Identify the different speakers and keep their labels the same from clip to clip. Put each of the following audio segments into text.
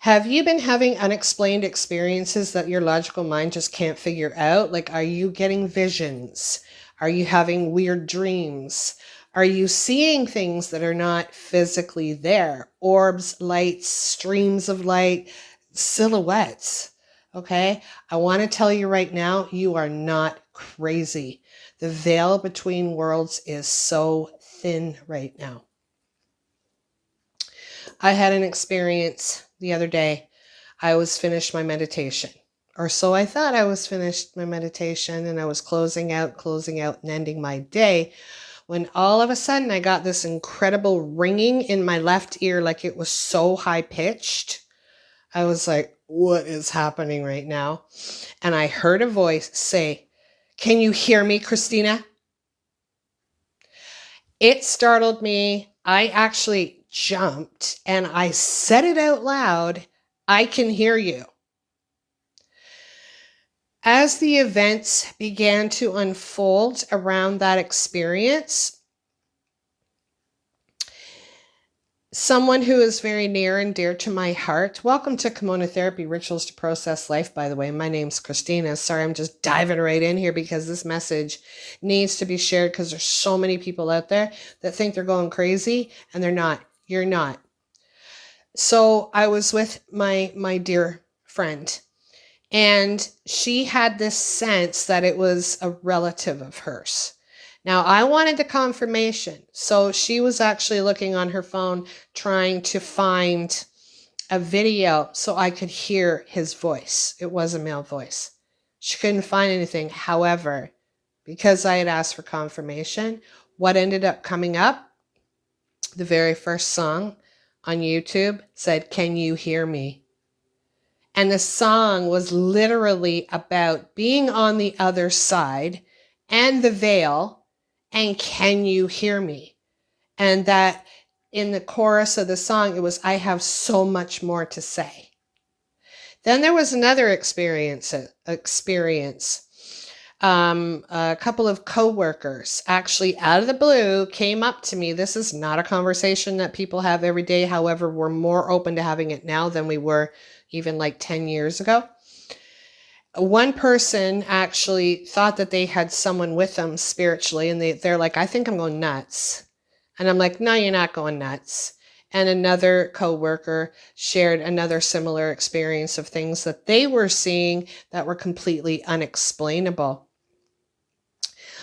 Speaker 1: Have you been having unexplained experiences that your logical mind just can't figure out? Like, are you getting visions? Are you having weird dreams? Are you seeing things that are not physically there? Orbs, lights, streams of light, silhouettes. Okay? I want to tell you right now, you are not crazy. The veil between worlds is so thin right now. I had an experience the other day. I was finished my meditation, or so I thought. I was finished my meditation and I was closing out and ending my day when all of a sudden I got this incredible ringing in my left ear, like it was so high pitched. I was like, what is happening right now? And I heard a voice say, "Can you hear me, Christina?" It startled me. I actually jumped and I said it out loud. "I can hear you." As the events began to unfold around that experience, someone who is very near and dear to my heart. Welcome to Kamona Therapy, Rituals to Process Life, by the way. My name's Christina. Sorry, I'm just diving right in here because this message needs to be shared because there's so many people out there that think they're going crazy and they're not. You're not. So I was with my dear friend, and she had this sense that it was a relative of hers. Now, I wanted the confirmation. So she was actually looking on her phone, trying to find a video so I could hear his voice. It was a male voice. She couldn't find anything. However, because I had asked for confirmation, what ended up coming up, the very first song on YouTube said, "Can you hear me?" And the song was literally about being on the other side and the veil and "Can you hear me?" And that in the chorus of the song, it was, "I have so much more to say." Then there was another experience. A couple of coworkers actually out of the blue came up to me. This is not a conversation that people have every day. However, we're more open to having it now than we were even like 10 years ago. One person actually thought that they had someone with them spiritually, and they're like, "I think I'm going nuts." And I'm like, "No, you're not going nuts." And another coworker shared another similar experience of things that they were seeing that were completely unexplainable.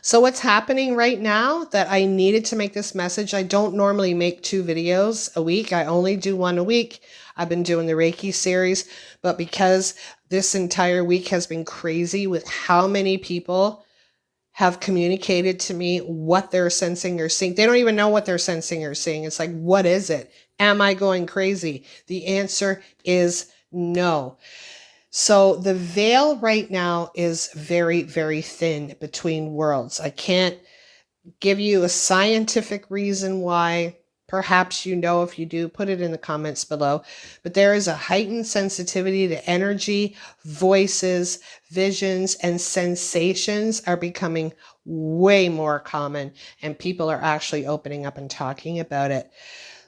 Speaker 1: So what's happening right now that I needed to make this message, I don't normally make 2 videos a week. I only do 1 a week. I've been doing the Reiki series, but because this entire week has been crazy with how many people have communicated to me what they're sensing or seeing. They don't even know what they're sensing or seeing. It's like, what is it? Am I going crazy? The answer is no. So the veil right now is very, very thin between worlds. I can't give you a scientific reason why. Perhaps you know. If you do, put it in the comments below. But there is a heightened sensitivity to energy, voices, visions, and sensations are becoming way more common, and people are actually opening up and talking about it.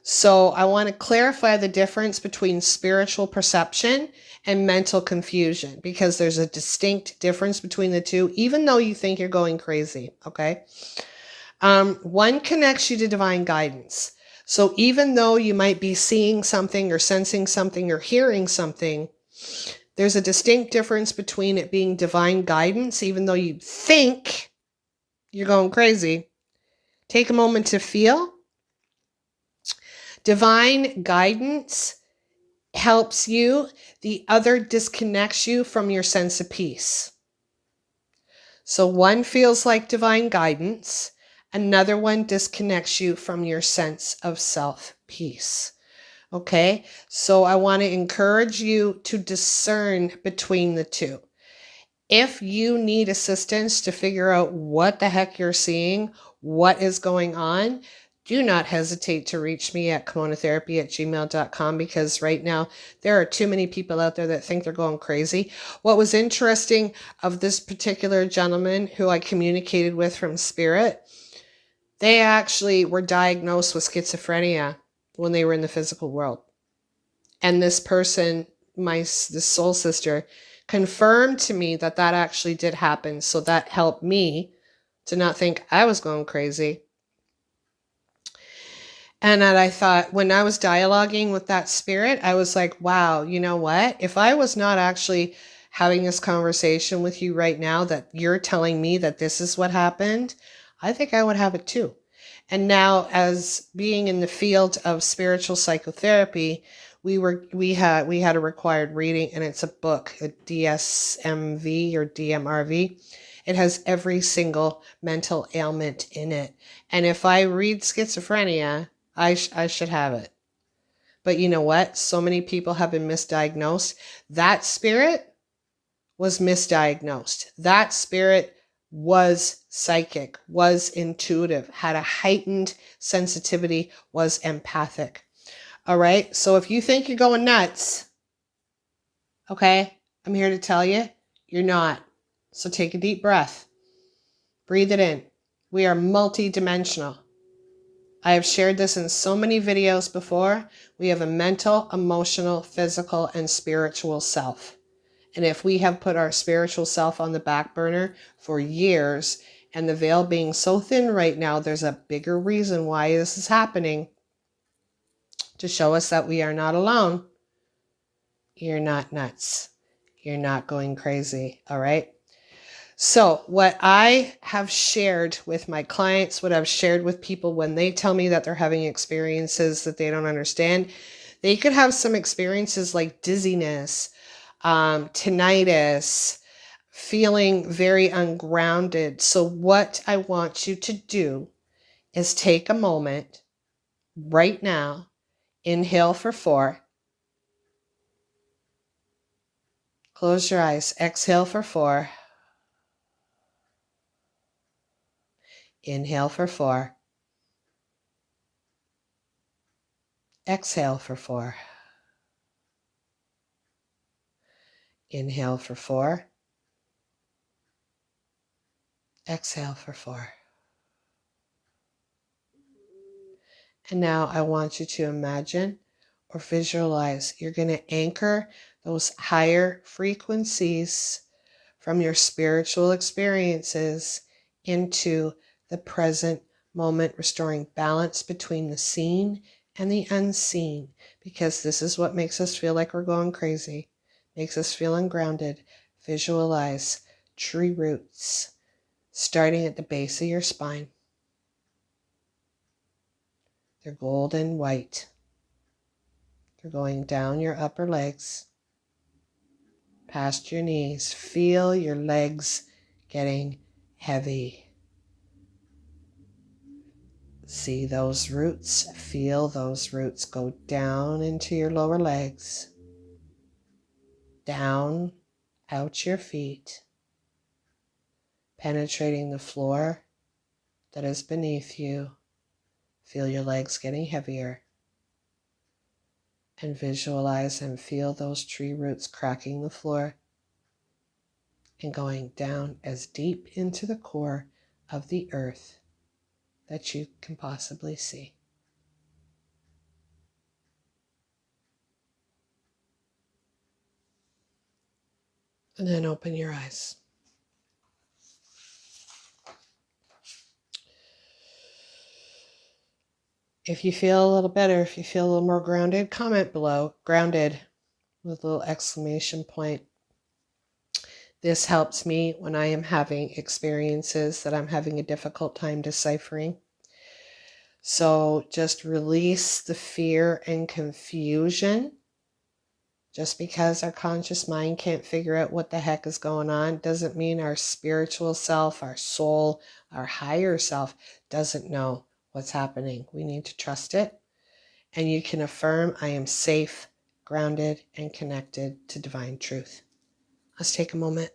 Speaker 1: So I want to clarify the difference between spiritual perception and mental confusion, because there's a distinct difference between the two, even though you think you're going crazy, okay? One connects you to divine guidance. So even though you might be seeing something or sensing something or hearing something, there's a distinct difference between it being divine guidance, even though you think you're going crazy. Take a moment to feel. Divine guidance helps you. The other disconnects you from your sense of peace. So one feels like divine guidance. Another one disconnects you from your sense of self-peace. Okay? So I want to encourage you to discern between the two. If you need assistance to figure out what the heck you're seeing, what is going on, do not hesitate to reach me at kamonatherapy@gmail.com, because right now there are too many people out there that think they're going crazy. What was interesting of this particular gentleman who I communicated with from Spirit, they actually were diagnosed with schizophrenia when they were in the physical world. And this person, this soul sister, confirmed to me that that actually did happen. So that helped me to not think I was going crazy. And that I thought, when I was dialoguing with that spirit, I was like, wow, you know what? If I was not actually having this conversation with you right now, that you're telling me that this is what happened, I think I would have it too. And now, as being in the field of spiritual psychotherapy, we had a required reading, and it's a book, a DSMV or DMRV. It has every single mental ailment in it. And if I read schizophrenia, I should have it. But you know what? So many people have been misdiagnosed. That spirit was misdiagnosed. That spirit was psychic, was intuitive, had a heightened sensitivity, was empathic. All right? So if you think you're going nuts, okay, I'm here to tell you, you're not. So take a deep breath. Breathe it in. We are multidimensional. I have shared this in so many videos before. We have a mental, emotional, physical, and spiritual self. And if we have put our spiritual self on the back burner for years, and the veil being so thin right now, there's a bigger reason why this is happening, to show us that we are not alone. You're not nuts. You're not going crazy. All right? So what I have shared with my clients, what I've shared with people when they tell me that they're having experiences that they don't understand, they could have some experiences like dizziness, tinnitus, feeling very ungrounded. So what I want you to do is take a moment right now, inhale for 4, close your eyes, exhale for 4, inhale for 4, exhale for 4. Inhale for 4. Exhale for 4. And now I want you to imagine or visualize you're going to anchor those higher frequencies from your spiritual experiences into the present moment, restoring balance between the seen and the unseen, because this is what makes us feel like we're going crazy, makes us feel ungrounded. Visualize tree roots starting at the base of your spine. They're golden white. They're going down your upper legs, past your knees. Feel your legs getting heavy. See those roots. Feel those roots go down into your lower legs, down, out your feet, penetrating the floor that is beneath you. Feel your legs getting heavier. And visualize and feel those tree roots cracking the floor and going down as deep into the core of the earth that you can possibly see. And then open your eyes. If you feel a little better, if you feel a little more grounded, comment below, grounded, with a little exclamation point. This helps me when I am having experiences that I'm having a difficult time deciphering. So just release the fear and confusion. Just because our conscious mind can't figure out what the heck is going on doesn't mean our spiritual self, our soul, our higher self doesn't know what's happening. We need to trust it. And you can affirm, I am safe, grounded, and connected to divine truth. Let's take a moment.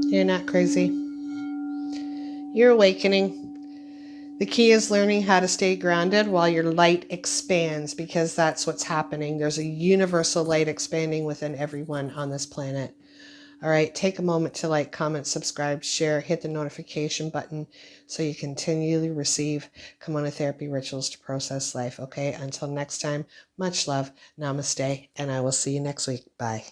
Speaker 1: You're not crazy. You're awakening. The key is learning how to stay grounded while your light expands, because that's what's happening. There's a universal light expanding within everyone on this planet. All right, take a moment to like, comment, subscribe, share, hit the notification button so you continually receive Kamona therapy rituals to process life. Okay, until next time, much love, namaste, and I will see you next week. Bye.